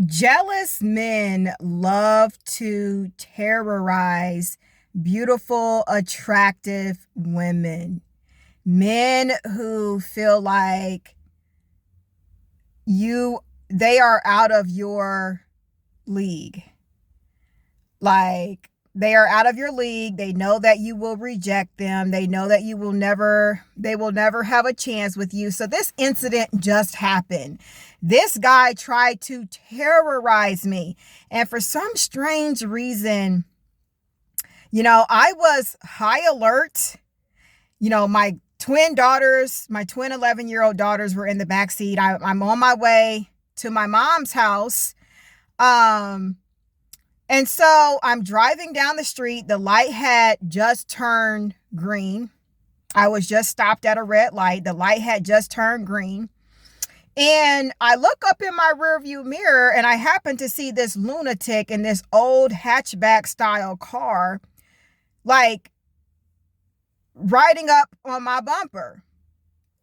Jealous men love to terrorize beautiful, attractive women. Men who feel like they are out of your league. Like, they are out of your league. They know that you will reject them. They know that they will never have a chance with you. So this incident just happened. This guy tried to terrorize me. And for some strange reason, I was high alert. My twin daughters, my twin 11-year-old daughters were in the back seat. I'm on my way to my mom's house. And so I'm driving down the street. The light had just turned green. I was just stopped at a red light. The light had just turned green. And I look up in my rearview mirror and I happen to see this lunatic in this old hatchback style car, like riding up on my bumper.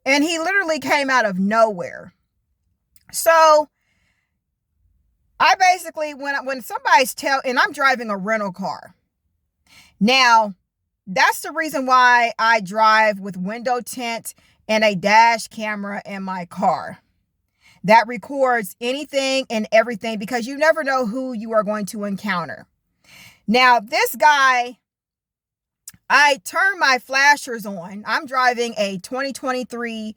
And he literally came out of nowhere. So I basically, when somebody's and I'm driving a rental car. Now, that's the reason why I drive with window tint and a dash camera in my car that records anything and everything, because you never know who you are going to encounter. Now, this guy, I turn my flashers on. I'm driving a 2023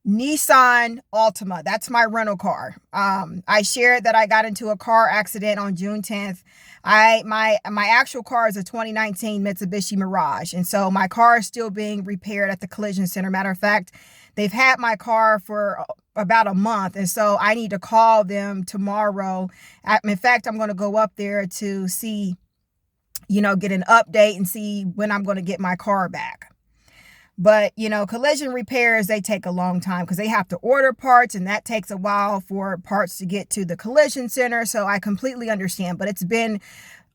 Nissan Altima. That's my rental car. I shared that I got into a car accident on June 10th. My actual car is a 2019 Mitsubishi Mirage. And so my car is still being repaired at the collision center. Matter of fact, they've had my car for about a month. And so I need to call them tomorrow. In fact, I'm going to go up there to see, get an update and see when I'm going to get my car back. But, collision repairs, they take a long time because they have to order parts, and that takes a while for parts to get to the collision center. So I completely understand, but it's been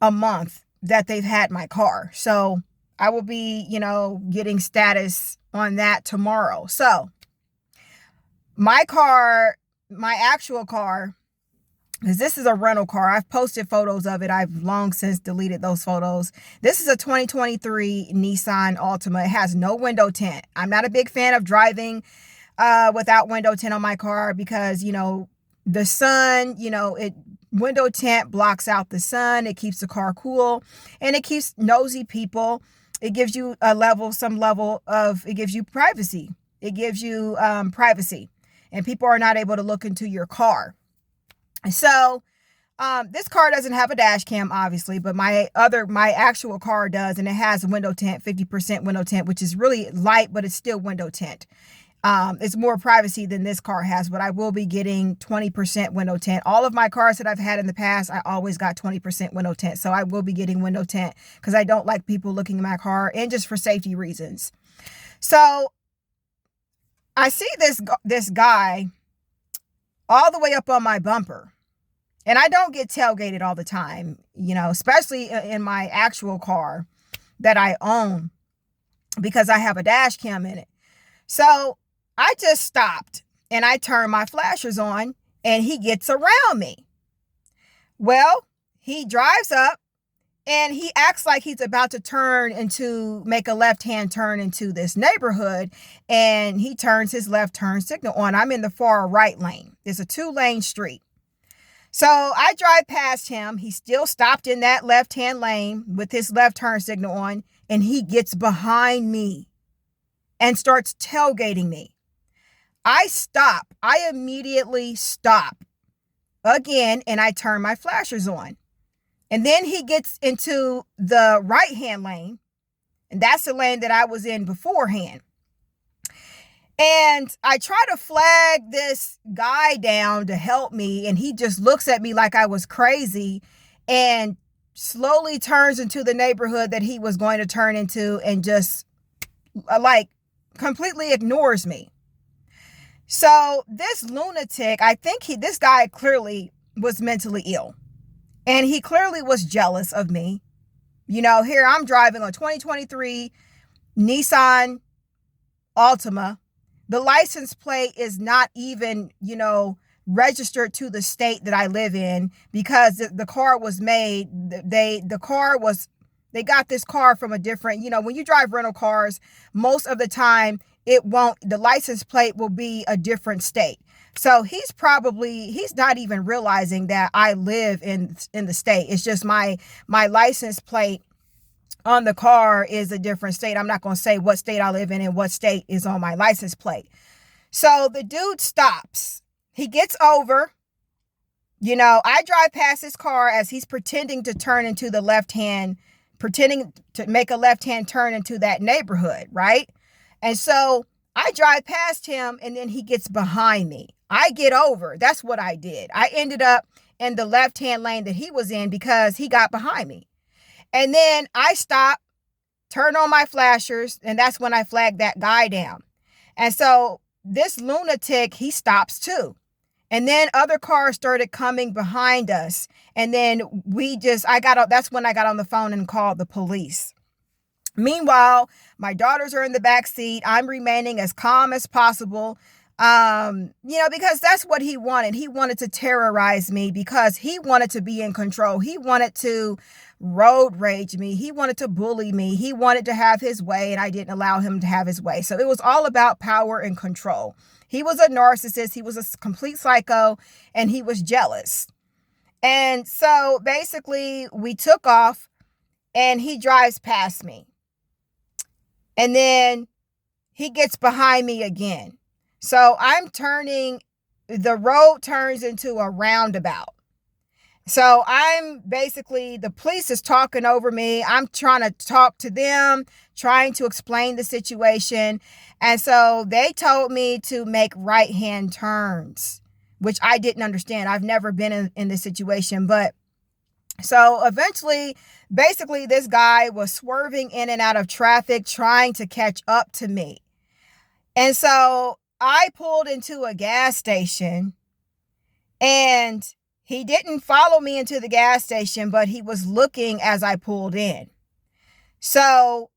a month that they've had my car. So I will be, getting status on that tomorrow. So my actual car, because this is a rental car. I've posted photos of it. I've long since deleted those photos. This is a 2023 Nissan Altima. It has no window tint. I'm not a big fan of driving without window tint on my car because, the sun, window tint blocks out the sun. It keeps the car cool, and it keeps nosy people. It gives you it gives you privacy. It gives you privacy, and people are not able to look into your car. So, this car doesn't have a dash cam, obviously, but my actual car does, and it has window tint, 50% window tint, which is really light, but it's still window tint. It's more privacy than this car has, but I will be getting 20% window tint. All of my cars that I've had in the past, I always got 20% window tint. So I will be getting window tint because I don't like people looking in my car, and just for safety reasons. So I see this guy all the way up on my bumper. And I don't get tailgated all the time, especially in my actual car that I own, because I have a dash cam in it. So I just stopped and I turned my flashers on, and he gets around me. Well, he drives up and he acts like he's about to make a left-hand turn into this neighborhood, and he turns his left turn signal on. I'm in the far right lane. It's a 2-lane street. So I drive past him. He's still stopped in that left-hand lane with his left turn signal on, and he gets behind me and starts tailgating me. I stop. I immediately stop again, and I turn my flashers on. And then he gets into the right-hand lane, and that's the lane that I was in beforehand. And I try to flag this guy down to help me, and he just looks at me like I was crazy and slowly turns into the neighborhood that he was going to turn into, and just completely ignores me. So this lunatic, I think this guy clearly was mentally ill, and he clearly was jealous of me. Here I'm driving a 2023 Nissan Altima. The license plate is not even, registered to the state that I live in, because the car was made, they got this car from a different, when you drive rental cars, most of the time the license plate will be a different state. So he's not even realizing that I live in the state. It's just my license plate on the car is a different state. I'm not going to say what state I live in and what state is on my license plate. So the dude stops. He gets over. I drive past his car as he's pretending to make a left-hand turn into that neighborhood, right? And so I drive past him, and then he gets behind me. I get over. That's what I did. I ended up in the left-hand lane that he was in because he got behind me. And then I stop, turn on my flashers, and that's when I flagged that guy down. And so this lunatic, he stops too. And then other cars started coming behind us. And then that's when I got on the phone and called the police. Meanwhile, my daughters are in the back seat. I'm remaining as calm as possible. Because that's what he wanted. He wanted to terrorize me because he wanted to be in control. He wanted to road rage me. He wanted to bully me. He wanted to have his way, and I didn't allow him to have his way. So it was all about power and control. He was a narcissist. He was a complete psycho, and he was jealous. And so basically we took off, and he drives past me. And then he gets behind me again. So I'm turning, the road turns into a roundabout. So the police is talking over me. I'm trying to talk to them, trying to explain the situation. And so they told me to make right-hand turns, which I didn't understand. I've never been in this situation. But so eventually, basically, this guy was swerving in and out of traffic, trying to catch up to me. And so I pulled into a gas station, and he didn't follow me into the gas station, but he was looking as I pulled in. So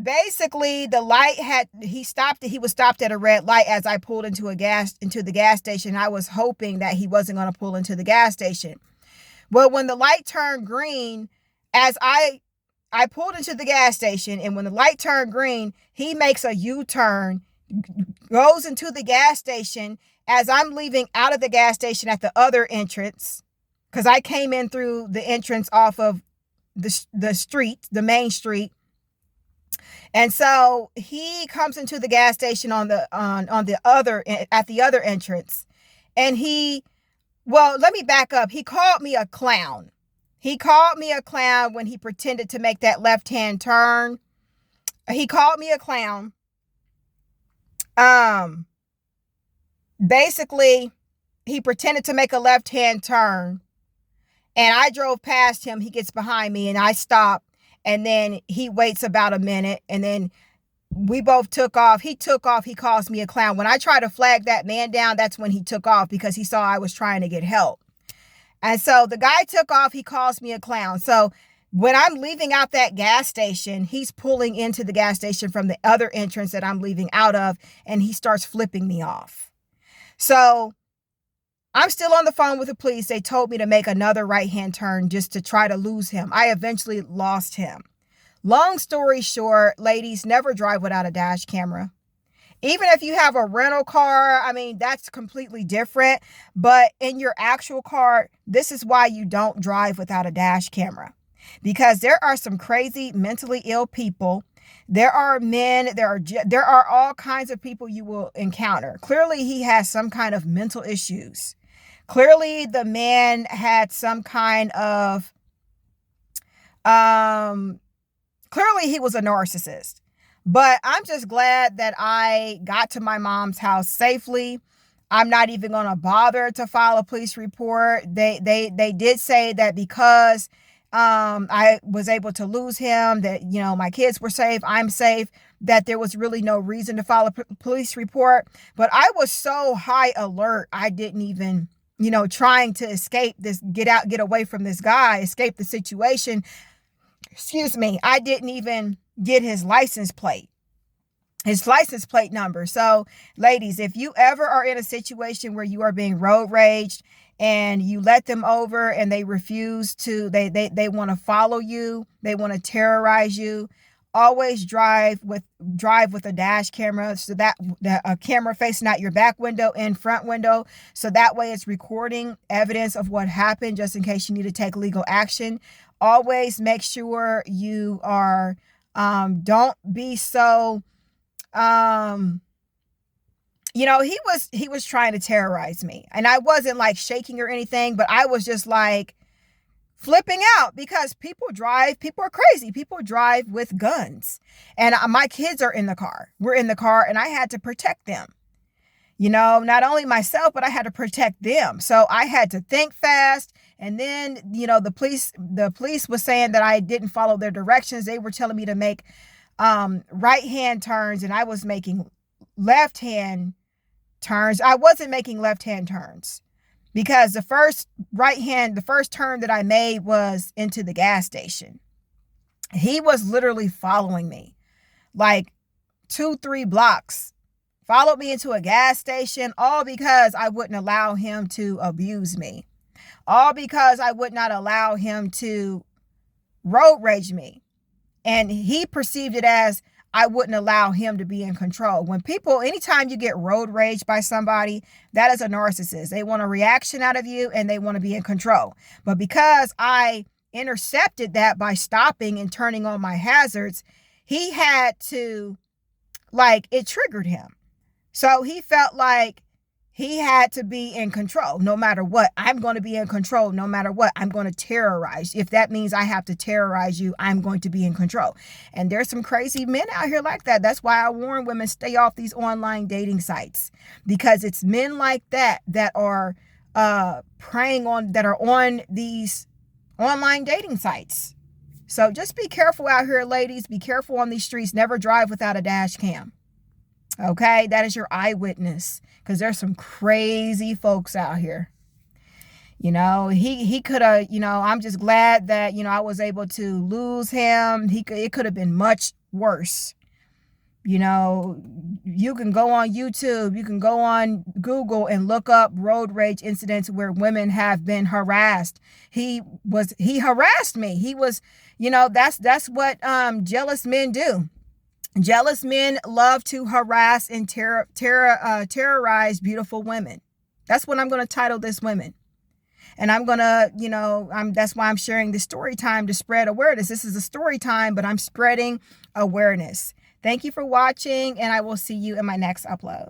basically he was stopped at a red light as I pulled into the gas station. I was hoping that he wasn't going to pull into the gas station. Well, when the light turned green, as I pulled into the gas station, and when the light turned green, he makes a U-turn, goes into the gas station as I'm leaving out of the gas station at the other entrance, because I came in through the entrance off of the street, the main street. And so he comes into the gas station at the other entrance. And let me back up. He called me a clown. He called me a clown when he pretended to make that left-hand turn. He called me a clown. Basically, he pretended to make a left-hand turn, and I drove past him. He gets behind me, and I stop, and then he waits about a minute, and then we both took off. He took off. He calls me a clown. When I try to flag that man down, that's when he took off, because he saw I was trying to get help. And so the guy took off. He calls me a clown. So when I'm leaving out that gas station, he's pulling into the gas station from the other entrance that I'm leaving out of, and he starts flipping me off. So I'm still on the phone with the police. They told me to make another right-hand turn just to try to lose him. I eventually lost him. Long story short, ladies, never drive without a dash camera. Even if you have a rental car, that's completely different. But in your actual car, this is why you don't drive without a dash camera. Because there are some crazy mentally ill people. There are men, there are all kinds of people you will encounter. Clearly, he has some kind of mental issues. Clearly, the man had some kind of, clearly he was a narcissist. But I'm just glad that I got to my mom's house safely. I'm not even going to bother to file a police report. They did say that because I was able to lose him, that, my kids were safe, I'm safe, that there was really no reason to file a police report. But I was so high alert, I didn't even, trying to escape this, get away from this guy, escape the situation. I didn't even get his license plate. his license plate number. So ladies, if you ever are in a situation where you are being road raged and you let them over and they refuse to, they want to follow you, they want to terrorize you, always drive with a dash camera, so that a camera facing out your back window and front window, so that way it's recording evidence of what happened, just in case you need to take legal action. Always make sure you are don't be so he was trying to terrorize me, and I wasn't like shaking or anything, but I was just like flipping out, because people are crazy. People drive with guns, and my kids are in the car. We're in the car, and I had to protect them. Not only myself, but I had to protect them. So I had to think fast. And then, the police was saying that I didn't follow their directions. They were telling me to make right-hand turns, and I was making left-hand turns. I wasn't making left-hand turns, because the first turn that I made was into the gas station. He was literally following me like 2-3 blocks, followed me into a gas station, all because I wouldn't allow him to abuse me, all because I would not allow him to road rage me. And he perceived it as I wouldn't allow him to be in control. Anytime you get road rage by somebody, that is a narcissist. They want a reaction out of you, and they want to be in control. But because I intercepted that by stopping and turning on my hazards, he had to, it triggered him. So he felt like he had to be in control no matter what. I'm going to be in control no matter what. I'm going to terrorize. If that means I have to terrorize you, I'm going to be in control. And there's some crazy men out here like that. That's why I warn women, stay off these online dating sites, because it's men like that are that are on these online dating sites. So just be careful out here, ladies. Be careful on these streets. Never drive without a dash cam. Okay, that is your eyewitness, because there's some crazy folks out here. He could have, I'm just glad that, I was able to lose him. It could have been much worse. You can go on YouTube, you can go on Google and look up road rage incidents where women have been harassed. He harassed me. He was, that's what jealous men do. Jealous men love to harass and terrorize beautiful women. That's what I'm going to title this women. And I'm going to, that's why I'm sharing this story time, to spread awareness. This is a story time, but I'm spreading awareness. Thank you for watching, and I will see you in my next upload.